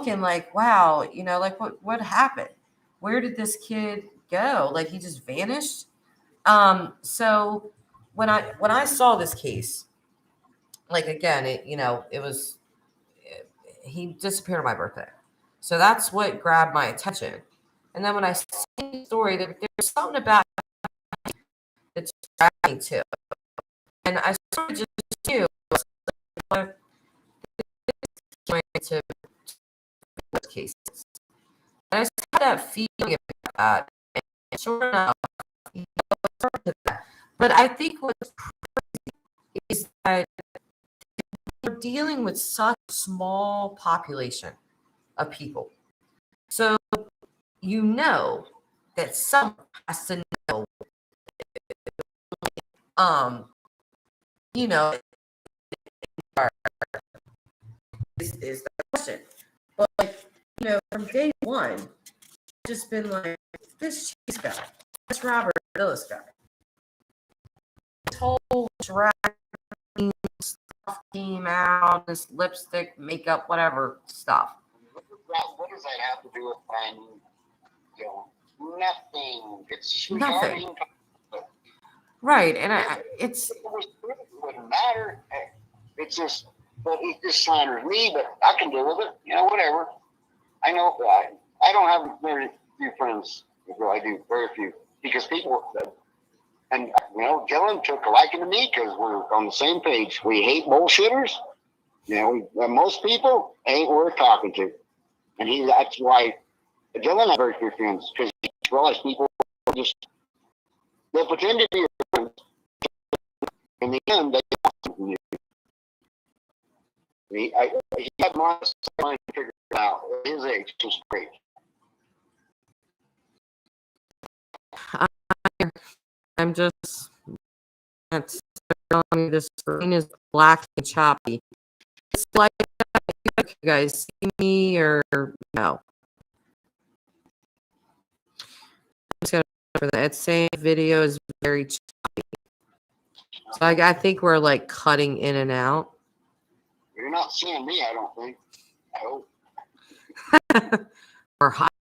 thinking like, wow, like what happened? Where did this kid go? Like he just vanished. So when I saw this case, like again, it was he disappeared on my birthday. So that's what grabbed my attention. And then when I saw the story, there's something about it's me too. And I sort of just knew going to cases. And I just had that feeling about that. And sure enough, but I think what's crazy is that we're dealing with such a small population of people. So that someone has to know, um, you know, is the question. But from day one, I've just been like, this cheese guy, this Robert Willis guy, this whole drag stuff came out, this lipstick, makeup, whatever stuff. What does that have to do with finding? Nothing. It's just nothing. Right, and it wouldn't matter. It's just, but it just slanders me. But I can deal with it. Whatever. I know. I don't have very few friends. Well, I do very few because people. And Dylan took a liking to me because we're on the same page. We hate bullshitters. Most people ain't worth talking to, and that's why Dylan had very few friends because he realized people they pretend to be your friends. In the end, they want something new. He had my mind figured out at his age, which was great. I'm just this screen is black and choppy. It's like you guys see me or no. I'm just gonna for that. It's saying video is very choppy. So I think we're like cutting in and out. You're not seeing me, I don't think. I hope. We're hiding.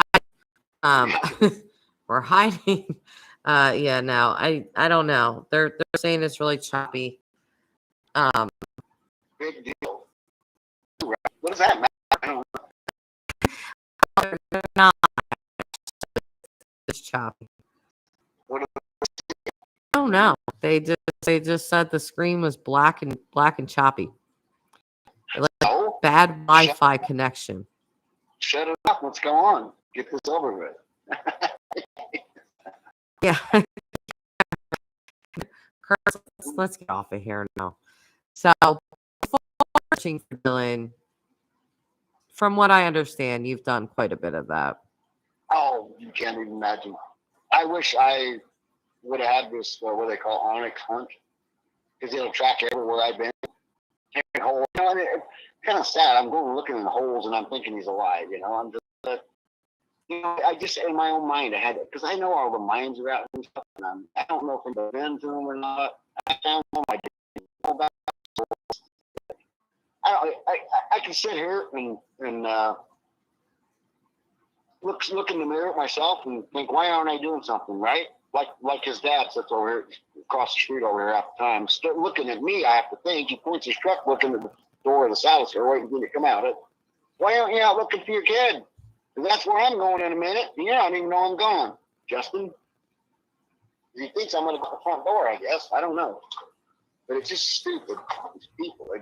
We're hiding. Yeah, no, I don't know. They're saying it's really choppy. Big deal. What does that matter? I don't know. They're not. It's choppy. I don't know. They just said the screen was black and choppy. Like bad Wi-Fi connection. Shut it up. Let's go on. Get this over with. Yeah. Let's get off of here now. So, before searching for Dylan, from what I understand, you've done quite a bit of that. Oh, you can't even imagine. I wish I would have had this, what they call Onyx hunt, because it'll track everywhere I've been. It's kind of sad. I'm going looking in the holes and I'm thinking he's alive. I'm just, I just in my own mind I had because I know all the mines are out and stuff, and I don't know if I've been to them or not. I found them. I didn't know about them. I can sit here and look in the mirror at myself and think, why aren't I doing something right? Like his dad sits over here across the street over here at the time. Start looking at me, I have to think. He points his truck looking at the door of the saddle store waiting for me to come out. Why aren't you out looking for your kid? And that's where I'm going in a minute. You don't even know I'm gone, Justin. He thinks I'm going to go to the front door, I guess. I don't know. But it's just stupid. These people, I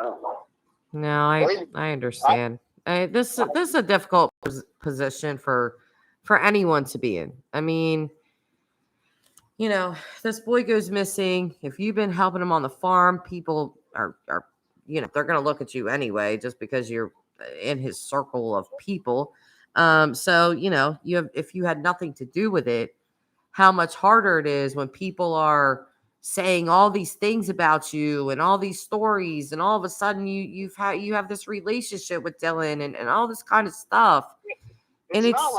don't know. No, I understand. This is a difficult position for anyone to be in. I mean, this boy goes missing. If you've been helping him on the farm, people are they're going to look at you anyway, just because you're in his circle of people. So, if you had nothing to do with it, how much harder it is when people are saying all these things about you and all these stories, and all of a sudden you have this relationship with Dylan and all this kind of stuff. It's not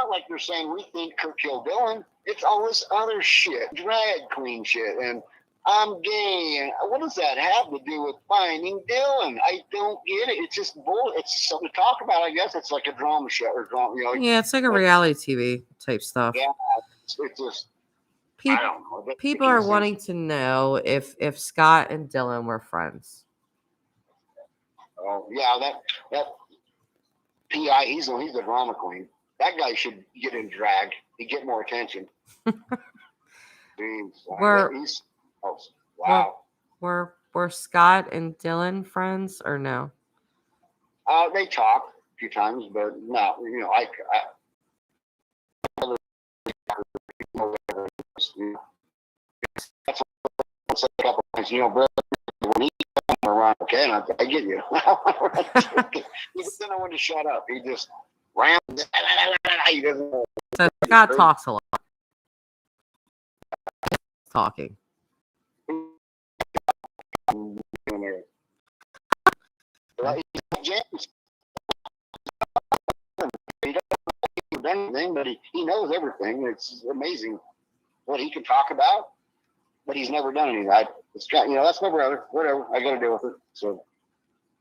like they're saying we think Kirk killed Dylan. It's all this other shit, drag queen shit, and I'm gay. And what does that have to do with finding Dylan? I don't get it. It's just bull. It's just something to talk about. I guess it's like a drama show or drama. You know, Yeah, it's like a reality TV type stuff. yeah. It's just I People don't know. It people making are sense. wanting to know if Scott and Dylan were friends. Oh yeah, that PI. He's a drama queen. That guy should get in drag. He'd get more attention. Jeez, he's oh, wow. Were Scott and Dylan friends or no? They talk a few times, but no. You know, that's what's a couple times. You know, brother, when he comes around, okay, and I get you. He doesn't know when to shut up. He just rams. He doesn't know. So Scott talks a lot. Talking. James. He doesn't know anything, but he knows everything. It's amazing what he can talk about, but he's never done anything. It's you know, that's my brother. Whatever, I got to deal with it. So,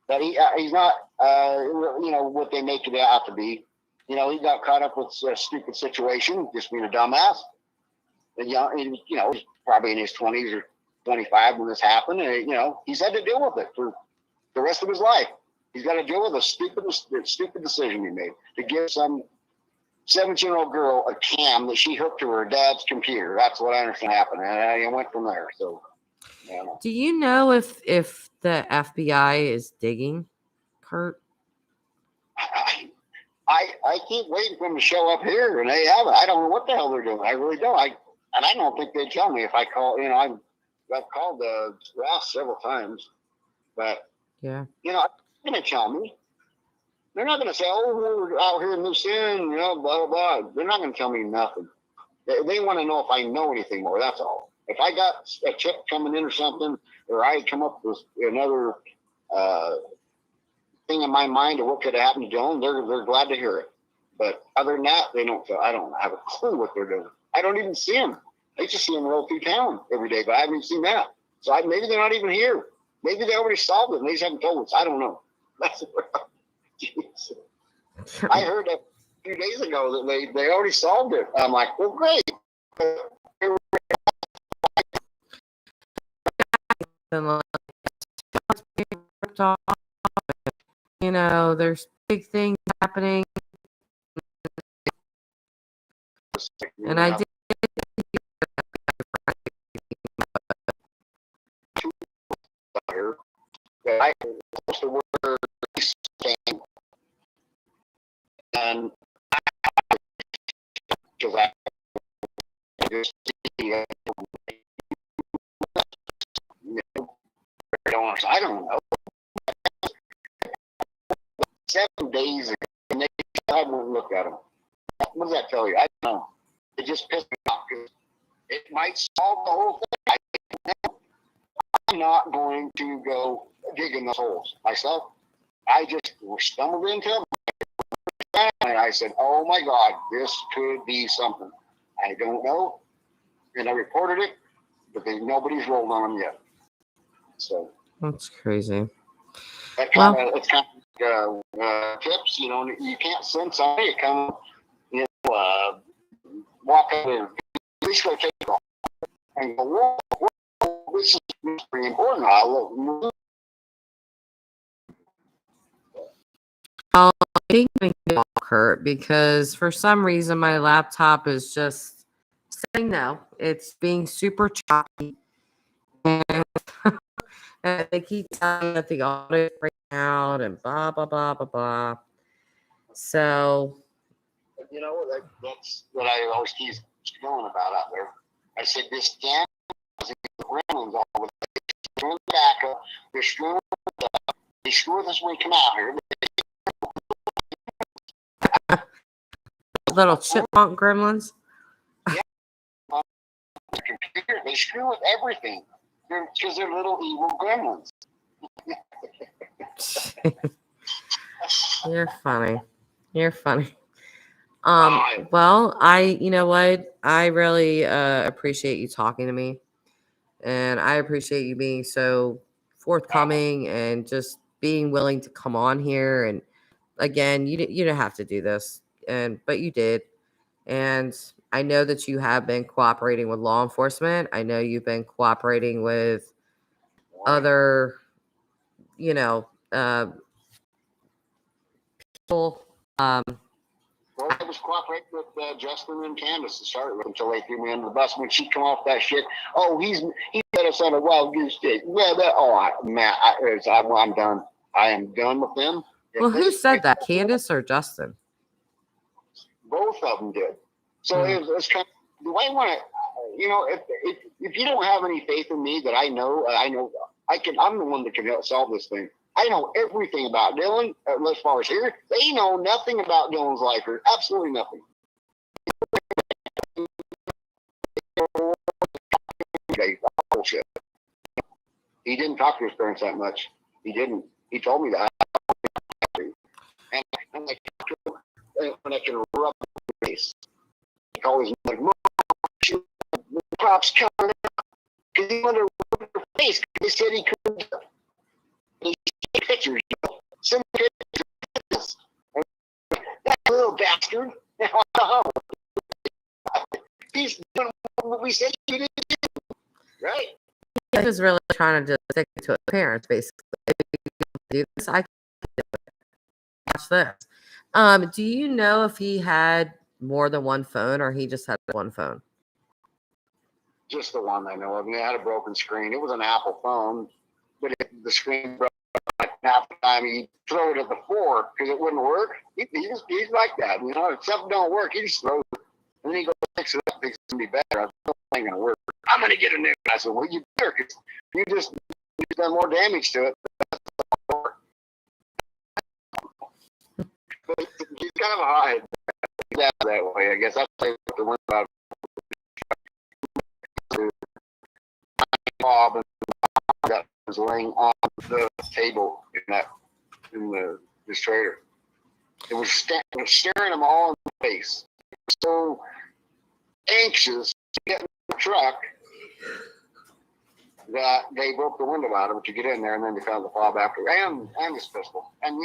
but he's not. You know what they make it out to be. You know, he got caught up with a stupid situation, just being a dumbass. And you know, he's probably in his 20s or 25 when this happened, and you know, he's had to deal with it for the rest of his life. He's got to deal with a stupid decision he made to give some 17-year-old girl a cam that she hooked to her dad's computer. That's what I understand happened, and I went from there. So, you know. Do you know if the FBI is digging Kurt? I keep waiting for them to show up here, and they haven't. I don't know what the hell they're doing. I really don't. I don't think they'd tell me if I call. You know, I've called Ross several times, but yeah, you know, they're going to tell me. They're not going to say, "Oh, we're out here in this end," you know, blah blah blah. They're not going to tell me nothing. They want to know if I know anything more. That's all. If I got a check coming in or something, or I come up with another thing in my mind of what could have happened to Dylan, they're glad to hear it. But other than that, they don't. I don't have a clue what they're doing. I don't even see them. I just see them roll through town every day, but I haven't seen that. So maybe they're not even here. Maybe they already solved it and they just haven't told us. I don't know. I heard a few days ago that they already solved it. I'm like, well, great. You know, there's big things happening, and I did. I was to where and because I just see I don't know. 7 days ago, and they haven't looked at them. What does that tell you? I don't know. It just pissed me off because it might solve the whole thing. I'm not going to go digging those holes myself. I just stumbled into them, and I said, "Oh my God, this could be something." I don't know, and I reported it, but nobody's rolled on them yet. So that's crazy. It's kind of tips. You know, you can't send somebody to come, you know, walk up there, please go take it off, and go, whoa, this is pretty important. I think I'm going to Kurt because for some reason my laptop is just saying no. It's being super choppy, and they keep telling me that the audio is breaking out and blah blah blah blah blah. So, you know, that's what I always keep going about out there. I said this damn gremlins all over the screw the backup, they're screwing up, they screw with us when we come out here. Little chipmunk gremlins. Yeah, computer, they screw with everything because they're little evil gremlins. You're funny. You're funny. Well, you know what? I really appreciate you talking to me. And I appreciate you being so forthcoming and just being willing to come on here. And again, you didn't have to do this, but you did. And I know that you have been cooperating with law enforcement. I know you've been cooperating with other, you know, people. Well, I was cooperating with Justin and Candace to start with until they threw me under the bus. When she come off that shit, oh, he got us on a wild goose chase. Well, I'm done. I am done with them. Well, who said that, Candace or Justin? Both of them did. So it was kind of, do I want to, if you don't have any faith in me that I know I'm the one that can help solve this thing. I know everything about Dylan, as far as here. They know nothing about Dylan's life, or absolutely nothing. Bullshit. He didn't talk to his parents that much. He didn't. He told me that. And when I can rub his face, he always like, "Mom, the cops coming out," because he wanted to rub her face. He said he couldn't. He took pictures. Send pictures. That little bastard. He's doing what we said he did, right? He was really trying to just stick to his parents, basically. If you do this, I can do it. Watch this. Do you know if he had more than one phone, or he just had one phone? Just the one I know of. He had a broken screen. It was an Apple phone, but the screen broke half the time. He'd throw it at the floor because it wouldn't work. He's like that. If something don't work, he just throws it. And then he goes fix it up, thinks it's going to be better. I said, "No, it ain't going to work. I'm going to get a new." I said, "Well, you better, because you've done more damage to it." But he's kind of high that way, I guess. That's the one about Bob, and that was laying on the table in this trailer. It was staring them all in the face. So anxious to get in the truck that they broke the window out of it to get in there, and then they found the fob after, and his pistol. And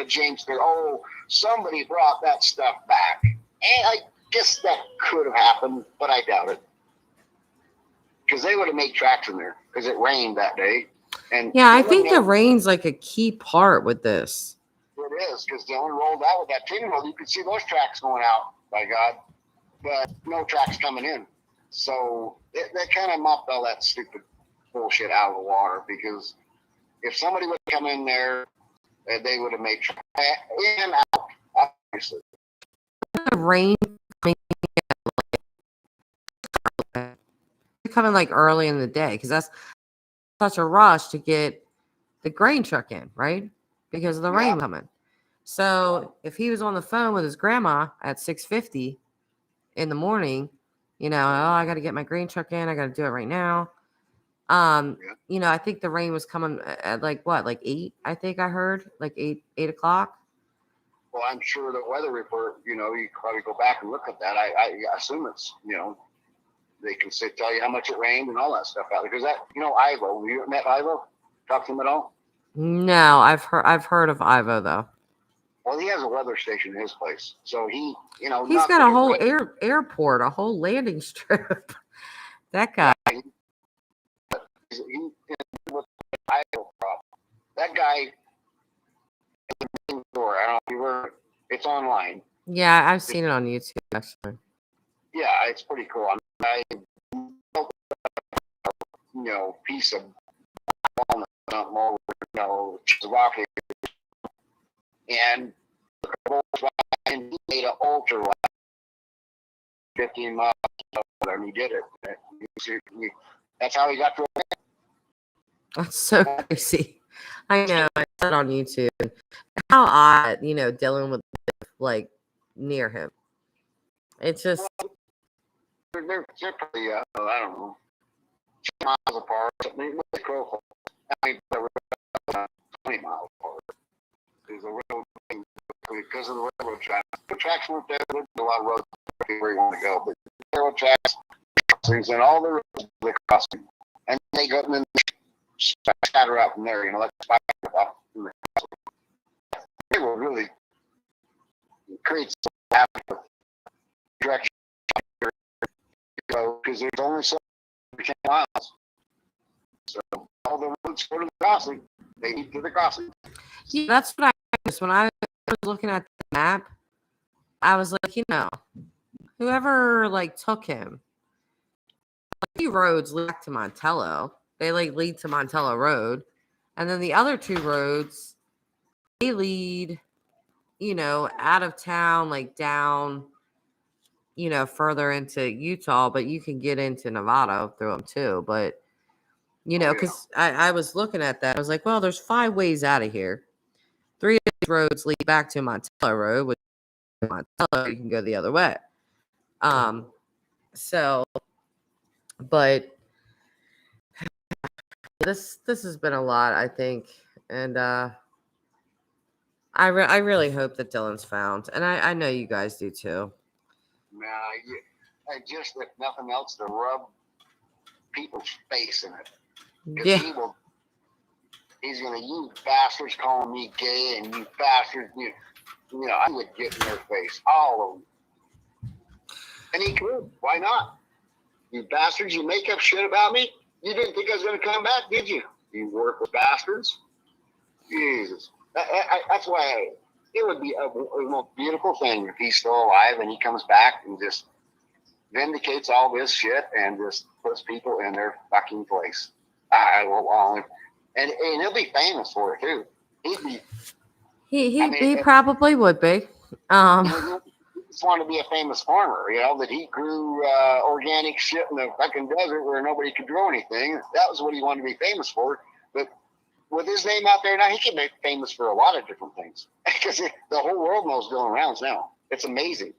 James said, "Oh, somebody brought that stuff back." And I guess that could have happened, but I doubt it, because they would have made tracks in there because it rained that day. And yeah, I think the rain's like a key part with this. It is, because Dylan rolled out with that tin roll. You could see those tracks going out, by God, but no tracks coming in. So that kind of mopped all that stupid bullshit out of the water, because if somebody would come in there, they would have made tracks in and out, obviously. The rain coming like early in the day, because that's such a rush to get the grain truck in, right? Because of the rain coming. So if he was on the phone with his grandma at 6:50 in the morning, I got to get my grain truck in. I got to do it right now. I think the rain was coming at like 8, I think I heard, like 8 o'clock. Well, I'm sure the weather report, you probably go back and look at that. I assume it's, they can tell you how much it rained and all that stuff out there. Because that, Ivo, you met Ivo? Talk to him at all? No, I've heard of Ivo though. Well, he has a weather station in his place, so he's got a whole airport, a whole landing strip. That guy. That guy. I don't know if you were. It's online. Yeah, I've seen it on YouTube actually. Yeah, it's pretty cool. Piece of walnut, Czechoslovakia, and he made an ultra ride 15 miles, and he did it. That's how he got to it. That's so crazy. I know. I saw it on YouTube. How odd, dealing with like near him. It's just they're probably I don't know, 2 miles apart. I mean, 20 miles apart. There's a road because of the railroad tracks. The tracks weren't there. There's a lot of roads where you want to go, but the railroad tracks and all the roads they cross. and they go and then scatter out from there. Let's fire up from the castle. It will really create some direction because there's only so many 10 miles. So all the roads go to the crossing. They lead to the crossing. Yeah, that's what I noticed when I was looking at the map. I was like, whoever took him, few roads lead to Montello. They lead to Montello Road, and then the other two roads they lead, out of town, down, further into Utah. But you can get into Nevada through them too. But because I was looking at that, I was like, well, there's 5 ways out of here. 3 of these roads lead back to Montello Road, which Montello you can go the other way. So, but this has been a lot, I think, and I really hope that Dylan's found, and I know you guys do too. I just, if nothing else, to rub people's face in it. Yeah. He's gonna, you bastards calling me gay, and you bastards, I would get in their face, all of them. And he could. Why not? You bastards, you make up shit about me? You didn't think I was gonna come back, did you? You work with bastards? Jesus. That's why it would be a most beautiful thing if he's still alive and he comes back and just vindicates all this shit and just puts people in their fucking place. And he'll be famous for it too. He probably would be. He just wanted to be a famous farmer, that he grew organic shit in the fucking desert where nobody could grow anything. That was what he wanted to be famous for. But with his name out there now, he can be famous for a lot of different things because the whole world knows Dylan Rounds now. It's amazing.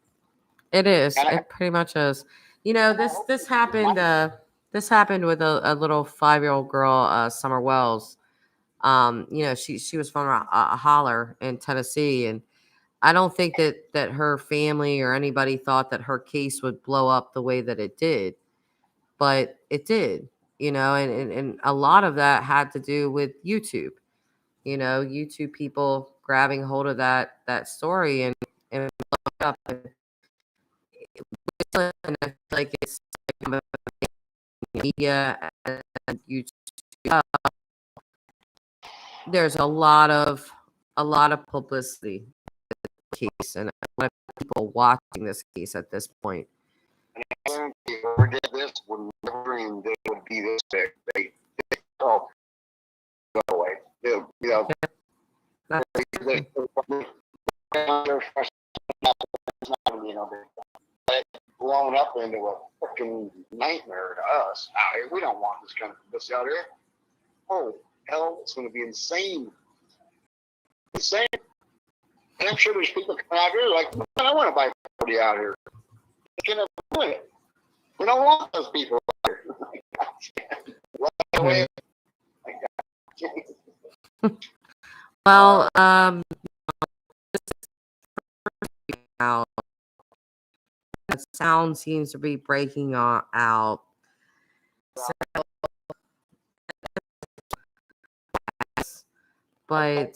It is. It pretty much is. This happened. This happened with a little 5-year-old girl, Summer Wells. She was from a holler in Tennessee, and I don't think that her family or anybody thought that her case would blow up the way that it did, but it did. And a lot of that had to do with YouTube. YouTube people grabbing hold of that story and blowing up. And I feel like it's media and YouTube. There's a lot of publicity in the case, and a lot of people watching this case at this point. And whoever did this would never dream they would be this big. They go away. Blown up into a fucking nightmare to us. We don't want this kind of this out here. Oh hell, it's going to be insane. Insane. I'm sure there's people coming out here like, man, I want to buy property out here. They can't do it. We don't want those people out here. Well, the sound seems to be breaking out. So, but